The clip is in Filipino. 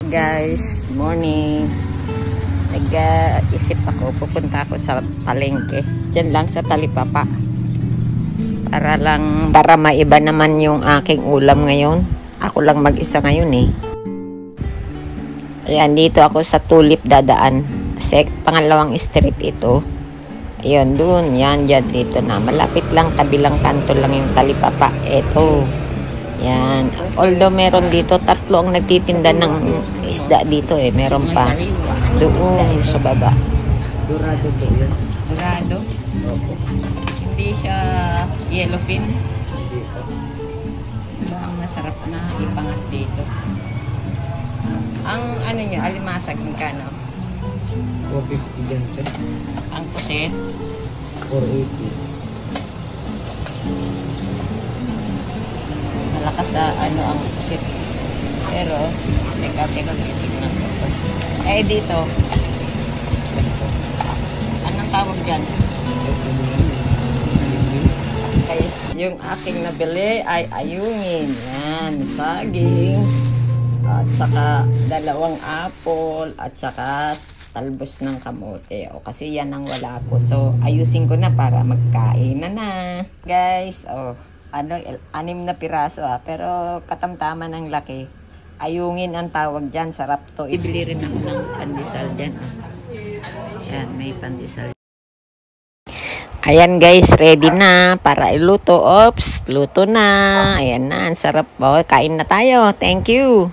Guys, morning. Nag-isip ako, pupunta ako sa palengke. Diyan lang sa Talipapa. Para maiba naman yung aking ulam ngayon. Ako lang mag-isa ngayon eh. Ayan, dito ako sa Tulip dadaan. Pangalawang street ito. Ayun, dun. Yan, dyan dito na. Malapit lang, kabilang kanto lang yung Talipapa. Ito. Yan. Although meron dito, 3 ang nagtitinda ng isda dito eh. Meron pa. Doon sa baba. Dorado po yan. Dorado? Opo. Hindi siya yellowfin. Hindi po. Ito ang masarap na ipangat dito. Ang ano nyo, alimasag, magkano? 450 dyan siya. Ang pusit? 480. Malakas sa ano ang pusit. Pero, teka, titignan ko ito. Eh, dito. Anong tawag dyan? Guys, yung aking nabili ay ayungin. Yan, saging. At saka 2 apple. At saka talbos ng kamote. O, kasi yan ang wala ko. So, ayusin ko na para magkain na. Guys, oh. 6 na piraso pero katamtaman ng laki. Ayungin ang tawag dyan, sarap to. Ibili rin ako ng pandesal dyan. Yan, may pandesal. Ayan guys, ready na para iluto. Oops, luto na. Ayan na, ang sarap. Kain na tayo. Thank you.